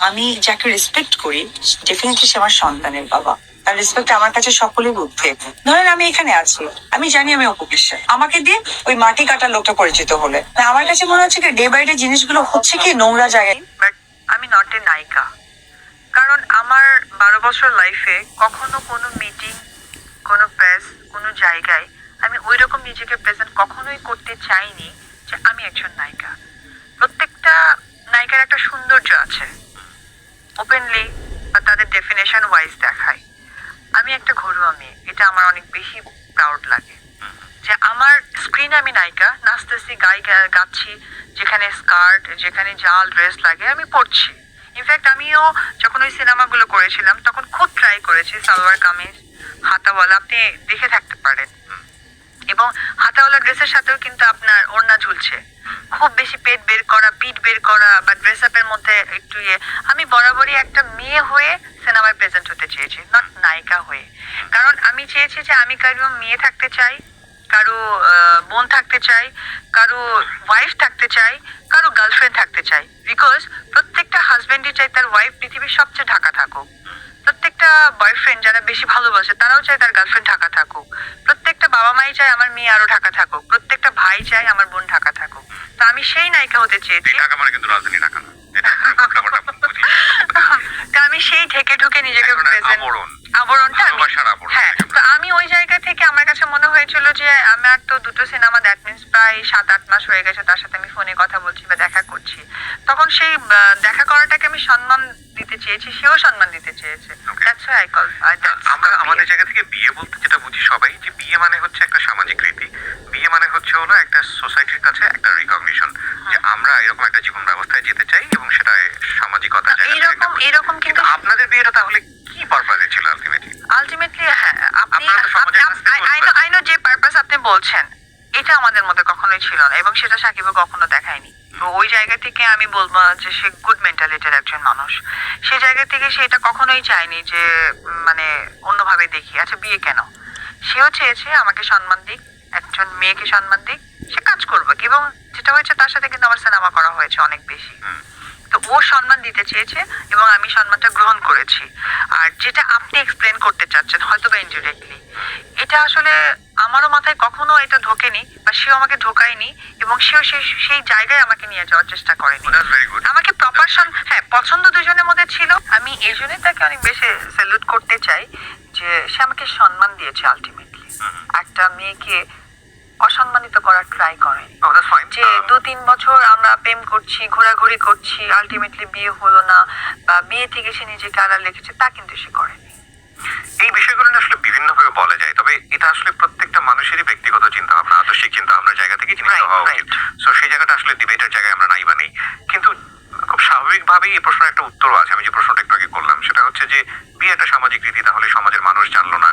আমি যাকে রেসপেক্ট করি ডেফিনেটলি সে আমার সন্তানের বাবা। তার রেসপেক্ট আমার কাছে সকলের ঊর্ধ্বে। ধরেন আমি এখানে আছি, আমি জানি আমি অপবিশ্বাস, আমাকে দিয়ে ওই মাটি কাটার লোকটা পরিচিত হলে আমার কাছে মনে হচ্ছে কি ডে বাই ডে জিনিসগুলো হচ্ছে কি নোংরা জায়গায়। বাট আমি নট এ নায়িকা, কারণ আমার 12 বছর লাইফে কখনো কোনো মিটিং, কোনো প্রেস, কোনো জায়গায় আমি ওই রকম নিজেকে প্রেজেন্ট কখনোই করতে চাইনি যে আমি একজন নায়িকা। প্রত্যেকটা নায়িকার একটা সৌন্দর্য আছে, ওপেনলি বা তাদের ডেফিনেশন ওয়াইজ দেখায়। আমি একটা ঘরোয়া মেয়ে, এটা আমার অনেক বেশি প্রাউড লাগে যে আমার স্ক্রিনে আমি নায়িকা, নাচতেছি, গাচ্ছি, যেখানে স্কার্ট, যেখানে জাল ড্রেস লাগে আমি পরছি। ইনফ্যাক্ট আমিও যখন ওই সিনেমাগুলো করেছিলাম তখন খুব ট্রাই করেছি সালোয়ার কামিজ, হাতাওয়ালা, আপনি দেখে থাকতে পারেন, এবং হাতাওয়ালা ড্রেসের সাথেও কিন্তু আপনার ওড়না ঝুলছে, খুব বেশি পেট বের করা, পিঠ বের করা বা ড্রেস আপের মধ্যে একটু আমি বরাবরই একটা মেয়ে হয়ে সিনেমায় প্রেজেন্ট হতে চেয়েছি, নট নায়িকা হয়ে। কারণ আমি চেয়েছি যে আমি কারো মেয়ে থাকতে চাই, কারো বোন থাকতে চাই, কারো ওয়াইফ থাকতে চাই, কারো গার্লফ্রেন্ড থাকতে চাই। বিকজ প্রত্যেকটা হাজবেন্ডই চাই তার ওয়াইফ পৃথিবীর সবচেয়ে ঢাকা থাকুক, প্রত্যেকটা বয়ফ্রেন্ড যারা বেশি ভালোবাসে তারাও চায় তার গার্লফ্রেন্ড ঢাকা থাকুক, প্রত্যেকটা বাবা মাই চায় আমার মেয়ে আরো ঢাকা থাকুক, প্রত্যেকটা ভাই চায় আমার বোন ঢাকা থাকুক। তো আমি সেই নায়িকা হতে চেয়েছি। ঢাকা মানে কিন্তু রাজধানী ঢাকা না, আমি সেই ঢেকে ঢুকে নিজেকে আবরণটা, হ্যাঁ। তো আমি ওই জায়গা থেকে আমার কাছে মনে হয়েছিল যে আমার তো দুটো সিনেমা, দ্যাট মিনস প্রায় 7-8 মাস হয়ে গেছে তার সাথে আমি ফোনে কথা বলছি বা দেখা করছি, তখন সেই দেখা করাটাকে আমি সম্মান দিতে চেয়েছি, সেও সম্মান দিতে চেয়েছে। আমরা আমাদের জায়গা থেকে বিয়ে বলতে যেটা বুঝি সবাই, যে বিয়ে মানে হচ্ছে একটা সামাজিক রীতি, বিয়ে মানে হচ্ছে হলো একটা সোসাইটির কাছে একটা রিকগনিশন যে আমরা এরকম একটা জীবন ব্যবস্থায় যেতে চাই এবং সেটা সামাজিকতা এরকম। কিন্তু আপনাদের বিয়েটা তাহলে কি পারপাসে ছিল আলটিমেটলি? হ্যাঁ, আপনি আই নো যে পারপাস আপনি বলছেন এটা আমাদের মধ্যে কখনোই ছিল না, এবং সেটা সাকিবও কখনো দেখায়নি। তো ওই জায়গা থেকে আমি বলবো যে সে গুড মেন্টালিটির একজন মানুষ, সেই জায়গা থেকে সে এটা কখনোই চায়নি যে মানে অন্যভাবে দেখি। আচ্ছা, বিয়ে কেন? সেও চেয়েছে আমাকে সম্মান দিক, একজন মেয়েকে সম্মান দিক, সে কাজ করবে। এবং যেটা হয়েছে তার সাথে কিন্তু আমার সিনেমা করা হয়েছে অনেক বেশি, তো ও সম্মান দিতে চেয়েছে এবং আমি সম্মানটা গ্রহণ করেছি। আর যেটা আপনি এক্সপ্লেন করতে চাচ্ছেন হয়তো বা ইনডিরেক্টলি, এটা আসলে আমারও মাথায় কখনো এটা ঢোকেনি বা সেও আমাকে ঢোকায়নি, এবং সেও সেই জায়গায় আমাকে নিয়ে যাওয়ার চেষ্টা করেনি। আমাকে প্রপার হ্যাঁ, পছন্দ দুজনের মধ্যে ছিল। আমি এই জন্যই তাকে অনেক বেশি স্যালুট করতে চাই যে সে আমাকে সম্মান দিয়েছে। আলটিমেটলি একটা মেয়েকে অসম্মানিত করার ট্রাই করে, যে 2-3 বছর আমরা প্রেম করছি, ঘোরাঘুরি করছি, আলটিমেটলি বিয়ে হলো না বা বিয়ে থেকে সে নিজেকে আড়াল রেখেছে, তা কিন্তু সে করেনি। এই বিষয়গুলো আসলে বিভিন্নভাবে বলা যায়, তবে এটা আসলে প্রত্যেকটা মানুষেরই ব্যক্তিগত চিন্তা ভাবনা, আদর্শিক চিন্তা ভাবনার জায়গা থেকে জিনিসটা হওয়া উচিত। সো সেই জায়গাটা আসলে ডিবেটের জায়গায় আমরা নাই বা নেই, কিন্তু খুব স্বাভাবিকভাবেই এই প্রশ্নের একটা উত্তরও আছে। আমি যে প্রশ্নটা একটু আগে করলাম সেটা হচ্ছে যে বিয়ে একটা সামাজিক রীতি, তাহলে সমাজের মানুষ জানলো না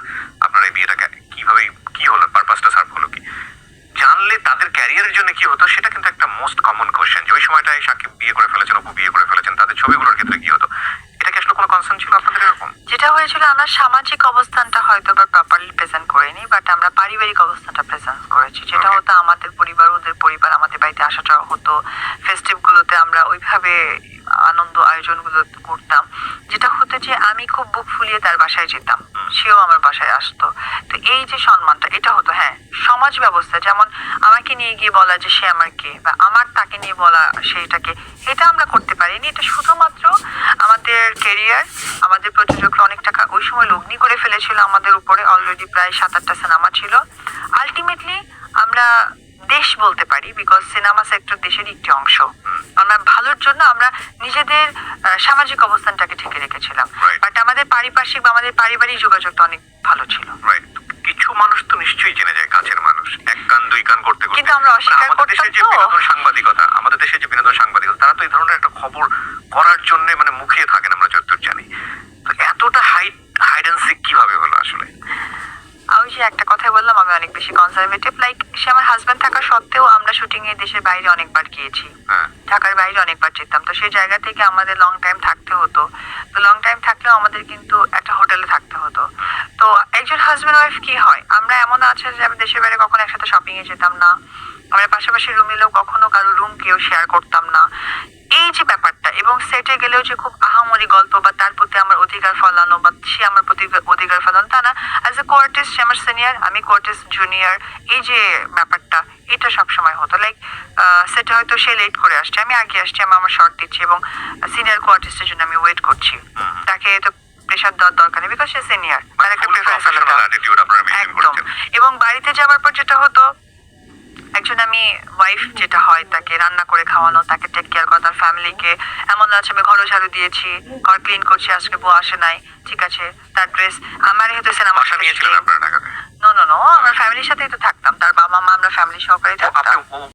আপনার এই বিয়েটাকে কিভাবে কি হলো, পারপাসটা সার্ভ হলো কি, জানলে তাদের ক্যারিয়ারের জন্য কি হতো, সেটা কিন্তু একটা মোস্ট কমন কোশ্চেন। যে ওই সময়টায় সাকিব বিয়ে করে ফেলেছেন, অপু বিয়ে করে ফেলেছেন, তাদের ছবিগুলোর ক্ষেত্রে কি হতো? এটা কি আসলে কোনো কনসার্ন ছিল আপনাদের এরকম? যেটা হয়েছিল, আমরা সামাজিক অবস্থানটা হয়তো বা প্রপারলি প্রেজেন্ট করিনি, বাট আমরা পারিবারিক অবস্থানটা প্রেজেন্ট করেছি। যেটা হতো আমাদের পরিবার, ওদের পরিবার, আমাদের বাড়িতে আসা যাওয়া হতো, ফেস্টিভ গুলোতে আমরা ওইভাবে আনন্দ আয়োজনগুলো করতাম। যেটা হতো যে আমি খুব বুক ফুলিয়ে তার বাসায় যেতাম, সেও আমার বাসায় আসতো। তো এই যে সম্মানটা, এটা হতো। হ্যাঁ, সমাজ ব্যবস্থা যেমন আমাকে নিয়ে গিয়ে বলা যে সে আমার কে, বা আমার তাকে নিয়ে বলা সেইটাকে, এটা আমরা করতে পারিনি। এটা শুধুমাত্র আমাদের কেরিয়ার, আমাদের প্রযোজকরা অনেক টাকা ওই সময় লগ্নি করে ফেলেছিল আমাদের উপরে, অলরেডি প্রায় 7-8টা সিনেমা ছিল। আলটিমেটলি আমরা দেশ বলতে পারি, বিকজ সিনেমা সেক্টর দেশের একটি অংশ। আমরা ভালোর জন্য আমরা নিজেদের সামাজিক অবস্থানটাকে ঢেকে রেখেছিলাম, বাট আমাদের পারিপার্শ্বিক বা আমাদের পারিবারিক যোগাযোগটা অনেক ভালো ছিল। কিছু মানুষ তো নিশ্চয়ই জেনে যায়, কাছের মানুষ, 1 কান 2 কান করতে করতে, কিন্তু আমরা অস্বীকার করতাম। যে বিনোদন সাংবাদিকতা, আমাদের দেশে যে বিনোদন সাংবাদিকতা, তারা তো এই ধরনের একটা খবর করার জন্য মানে মুখিয়ে থাকেন, আমরা যতদূর জানি। তো এতটা হাইড অ্যান্ড সিক কিভাবে হলো আসলে? আমি যে একটা কথাই বললাম, আমি অনেক বেশি কনজারভেটিভ। লাইক সে আমার হাজব্যান্ড থাকা সত্ত্বেও আমরা শুটিং এ দেশের বাইরে অনেকবার গিয়েছি, ঢাকার বাইরে অনেকবার যেতাম। তো সেই জায়গা থেকে আমাদের লং টাইম থাকতে হতো। তো লং টাইম থাকলেও আমাদের কিন্তু একটা হোটেলে থাকতে হতো। তো একজন হাজব্যান্ড ওয়াইফ কি হয়, আমরা এমন আছে যে আমি দেশের বাইরে কখনো একসাথে শপিং এ যেতাম না, আমরা পাশাপাশি রুম নিলেও কখনো কারো রুম কেউ শেয়ার করতাম না। এই যে ব্যাপারটা, এবং সেটে গেলেও যে খুব আহামরি গল্প বা তার প্রতি আমার অধিকার ফলানো বা সে আমার প্রতি অধিকার ফলানো তা না। অ্যাজ এ কোয়ার্টিস্ট সে আমার সিনিয়র, আমি কোয়ার্টিস্ট জুনিয়র, এই যে ব্যাপারটা এটা সবসময় হতো। লাইক সেটা হয়তো সে লেট করে আসছে, আমি আগে আসছি, আমি আমার শর্ট দিচ্ছি এবং সিনিয়র কোয়ার্টিস্টের জন্য আমি ওয়েট করছি। তাকে তো প্রেশার দেওয়ার দরকার নেই, বিকজ সে সিনিয়র, তার একটা প্রেফারেন্স আলাদা। অ্যাটিটিউড আপনারা মেইনটেইন একদম। করেছেন। এবং বাড়িতে যাওয়ার পর যেটা হতো, একজন আমি ওয়াইফ যেটা হয় তাকে রান্না করে খাওয়ানো, তাকে টেক কেয়ার করা, তার ফ্যামিলিকে। এমন আছে আমি ঘরও ঝাড়ু দিয়েছি, ঘর ক্লিন করছি, আজকে বউ আসে নাই, ঠিক আছে, তার ড্রেস আমার হয়তো সিনেমা বাসা নিয়েছিলেন আপনারা ঢাকাতে? নো নো নো, আমরা ফ্যামিলির সাথেই তো থাকতাম, তার বাবা মা, আমরা ফ্যামিলি সহকারে থাকতাম। আপনি